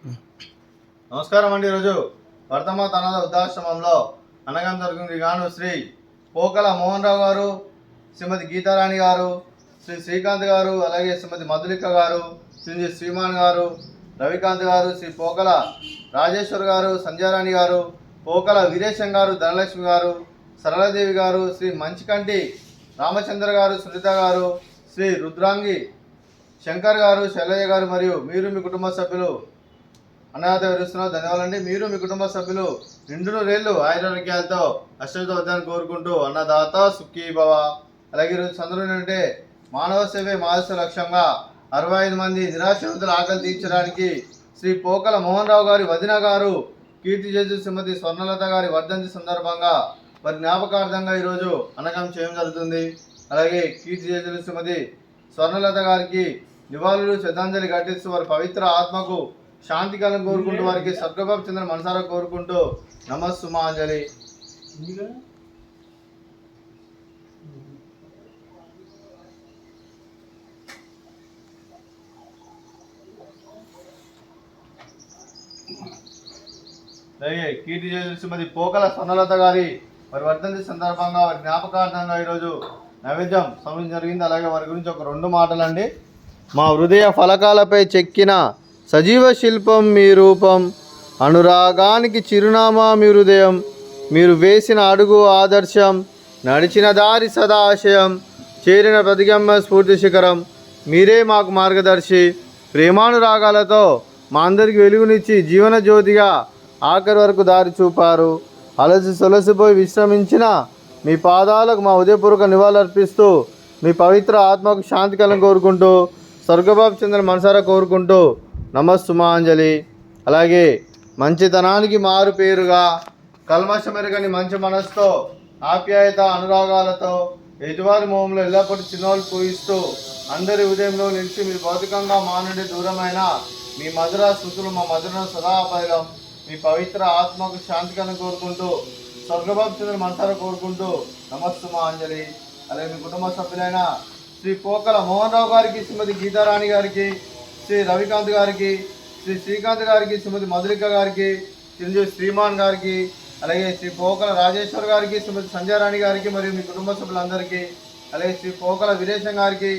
నమస్కారం అండి. ఈరోజు వర్ధమాత అనాథ వృద్ధాశ్రమంలో అన్నగం జరుగుతుంది గాను శ్రీ పోకల మోహన్ రావు గారు, శ్రీమతి గీతారాణి గారు, శ్రీ శ్రీకాంత్ గారు, అలాగే శ్రీమతి మధులిక గారు, శ్రీ శ్రీమాన్ గారు, రవికాంత్ గారు, శ్రీ పోకల రాజేశ్వర్ గారు, సంధ్యారాణి గారు, పోకల వీరేశం గారు, ధనలక్ష్మి గారు, సరళదేవి గారు, శ్రీ మంచికంటి రామచంద్ర గారు, సునీత గారు, శ్రీ రుద్రాంగి శంకర్ గారు, శైలజ గారు మరియు మీరు మీ కుటుంబ సభ్యులు అన్నదాత వివరిస్తున్నారు. ధన్యవాదాలండి. మీరు మీ కుటుంబ సభ్యులు నిండును రేళ్ళు ఆయురారోగ్యాలతో అష్టతో వద్దని కోరుకుంటూ అన్నదాత సుఖీ భవ. అలాగే ఈరోజు చంద్రుడు అంటే మానవ సేవే మానవ లక్ష్యంగా 65 మంది నిరాశ్రితుల ఆకలి తీర్చడానికి శ్రీ పోకల మోహన్ రావు గారి వదిన గారు కీర్తి చేజు శ్రీమతి స్వర్ణలత గారి వర్ధంతి సందర్భంగా వారి జ్ఞాపకార్థంగా ఈరోజు అన్నగం చేయడం జరుగుతుంది. అలాగే కీర్తి చేజు శ్రీమతి స్వర్ణలత గారికి నివాళులు శ్రద్ధాంజలి ఘటిస్తూ వారి పవిత్ర ఆత్మకు శాంతి కాలం కోరుకుంటూ వారికి సద్గభావ చంద్ర మనసారా కోరుకుంటూ నమస్సుమాంజలి. కీర్తి శ్రీమతి పోకల స్వర్ణలత గారి వారి వర్ధంతి సందర్భంగా వారి జ్ఞాపకార్థంగా ఈరోజు నైవేద్యం సమయం జరిగింది. అలాగే వారి గురించి ఒక 2 మాటలండి. మా హృదయ ఫలకాలపై చెక్కిన సజీవ శిల్పం మీ రూపం, అనురాగానికి చిరునామా మీ హృదయం, మీరు వేసిన అడుగు ఆదర్శం, నడిచిన దారి సదా ఆశయం, చేరిన ప్రతిగమ్య స్ఫూర్తి శిఖరం, మీరే మాకు మార్గదర్శి. ప్రేమానురాగాలతో మా అందరికి వెలుగునిచ్చి జీవన జ్యోతిగా ఆఖరి వరకు దారి చూపారు. అలసి సొలసిపోయి విశ్రమించిన మీ పాదాలకు మా ఉదయపూర్వక నివాళులర్పిస్తూ మీ పవిత్ర ఆత్మకు శాంతి కలం కోరుకుంటూ స్వర్గబాబు చంద్ర మనసారా కోరుకుంటూ నమస్సుమాంజలి. అలాగే మంచితనానికి మారు పేరుగా కల్మషమెరగని మంచి మనసుతో ఆప్యాయత అనురాగాలతో ఎదువారి మోహంలో ఎల్లప్పుడూ చిన్నోళ్ళు పూయిస్తూ అందరి ఉదయంలో నిలిచి మీరు భౌతికంగా మా నుండి దూరమైన మీ మధుర స్థుతులు మా మధుర సదాపైలం మీ పవిత్ర ఆత్మకు శాంతికలను కోరుకుంటూ స్వర్గబాబు చంద్ర మనసారా కోరుకుంటూ నమస్సుమాంజలి. అలాగే మీ కుటుంబ సభ్యులైన శ్రీ పోకల మోహన్ రావు గారికి, శ్రీమతి గీతారాణి గారికి, శ్రీ రవికాంత్ గారికి, శ్రీ శ్రీకాంత్ గారికి, శ్రీమతి మధులిక గారికి, శ్రీ శ్రీమాన్ గారికి, అలాగే శ్రీ పోకల రాజేశ్వర్ గారికి, శ్రీమతి సంధ్యారాణి గారికి మరియు మీ కుటుంబ సభ్యులందరికీ, అలాగే శ్రీ పోకల వీరేశం గారికి,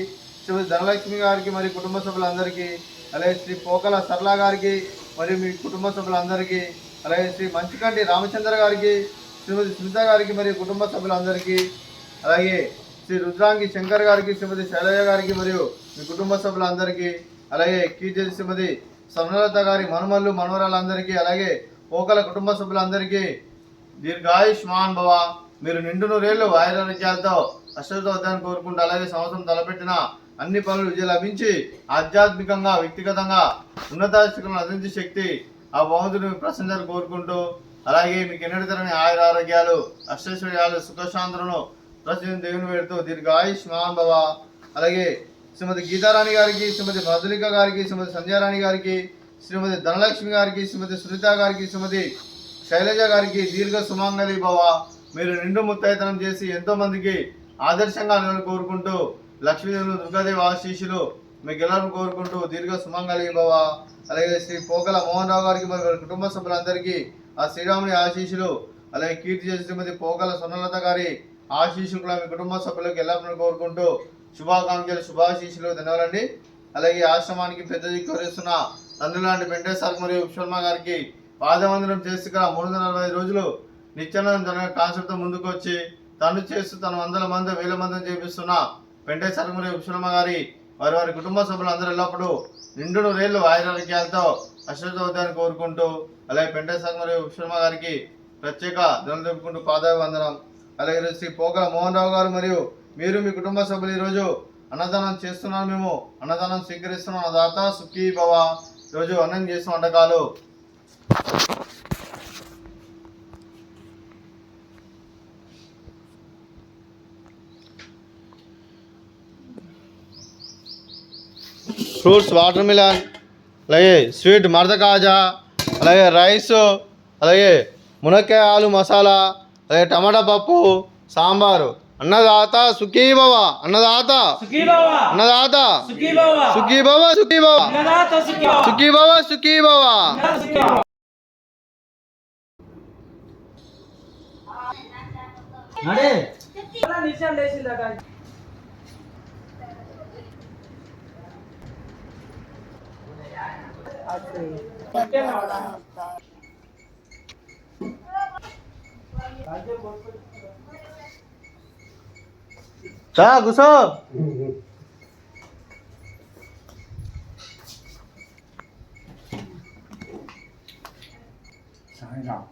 శ్రీమతి ధనలక్ష్మి గారికి మరియు కుటుంబ సభ్యులందరికీ, అలాగే శ్రీ పోకల సరళ గారికి మరియు మీ కుటుంబ సభ్యులందరికీ, అలాగే శ్రీ మంచికంటి రామచంద్ర గారికి, శ్రీమతి సునీత గారికి మరియు కుటుంబ సభ్యులందరికీ, అలాగే శ్రీ రుద్రాంగి శంకర్ గారికి, శ్రీమతి శైలజ గారికి మరియు మీ కుటుంబ సభ్యులందరికీ, అలాగే కీర్తి శ్రీమతి స్వర్ణలత గారి మనుమల్లు మనవరాలందరికీ, అలాగే పోకల కుటుంబ సభ్యులందరికీ దీర్ఘాయుష్మాన్ భవ. మీరు నిండును రేళ్ళు ఆయురారోగ్యాలతో అష్టతో వద్దని కోరుకుంటూ అలాగే సంవత్సరం తలపెట్టిన అన్ని పనులు విజయం లభించి ఆధ్యాత్మికంగా వ్యక్తిగతంగా ఉన్నత స్థితులను అందించే శక్తి ఆ భగవంతుడిని ప్రసంజలు కోరుకుంటూ అలాగే మీకు ఎన్నటి తరని ఆయురారోగ్యాలు అష్టైశ్వర్యాలు సుఖశాంతులను ప్రతి దేవుని పెడుతూ దీర్ఘాయుష్మాన్ భవ. అలాగే శ్రీమతి గీతారాణి గారికి, శ్రీమతి మధులిక గారికి, శ్రీమతి సంధ్యారాణి గారికి, శ్రీమతి ధనలక్ష్మి గారికి, శ్రీమతి సునీత గారికి, శ్రీమతి శైలజ గారికి దీర్ఘ సుమంగళి భవ. మీరు నిండు ముత్తైతనం చేసి ఎంతో మందికి ఆదర్శంగా కోరుకుంటూ లక్ష్మీదేవులు దుర్గాదేవి ఆశీస్సులు మీకు గెలవని కోరుకుంటూ దీర్ఘ సుమంగళి భవ. అలాగే శ్రీ పోకల మోహన్ రావు గారికి మరియు కుటుంబ సభ్యులందరికీ ఆ శ్రీరాముని ఆశీస్సులు, అలాగే కీర్తి చేసి శ్రీమతి పోకల స్వర్ణలత గారి ఆశీస్సులు కూడా మీ కుటుంబ సభ్యులకు ఎల్లప్పుడూ కోరుకుంటూ శుభాకాంక్షలు శుభాశీస్సులు ధన్యవాదాలండి. అలాగే ఆశ్రమానికి పెద్ద దిక్కువరిస్తున్న తండ్రి లాంటి వెంకటేశ్వర మరియు విశ్వర్మ గారికి పాదవందనం చేసి 340 రోజులు నిత్యానందం జరిగిన కాన్సెప్ట్తో ముందుకు వచ్చి తను చేస్తూ తన వందల మంది వేల మందిని చేపిస్తున్న వెంకటేశ్వర మరియు విశ్వర్మ గారి వారి కుటుంబ సభ్యులు అందరూ ఎల్లప్పుడూ నిండును రేళ్ళు ఆయురారోగ్యాలతో అశ్రద్ధ వద్దని కోరుకుంటూ అలాగే వెంకటేశ్వర మరియు విశ్వర్మ గారికి ప్రత్యేక ధనలు తెలుపుకుంటూ పాదాభివందనం. అలాగే శ్రీ పోకల మోహన్ రావు గారు మరియు మీరు మీ కుటుంబ సభ్యులు ఈరోజు అన్నదానం చేస్తున్నాను, మేము అన్నదానం స్వీకరిస్తున్నాం. అన్నదాత సుఖీ భవ. ఈరోజు అన్నం చేసిన వంటకాలు ఫ్రూట్స్ వాటర్ మిలన్, అలాగే స్వీట్ మరద కాజా, అలాగే రైస్, అలాగే మునక్కాయ ఆలు మసాలా, అలాగే టమాటా పప్పు, సాంబారు, అన్నదాత సుఖీ భవ. అన్నదాత సుఖీ భవ. అన్నదాత సుఖీ భవ. సుఖీ భవ. సుఖీ భవ. అన్నదాత సుఖీ భవ. సుఖీ భవ. సుఖీ భవ. సుఖీ భవ. నడే నిశాన్ లేచిందట. చా కూసో. సాయిరామ్.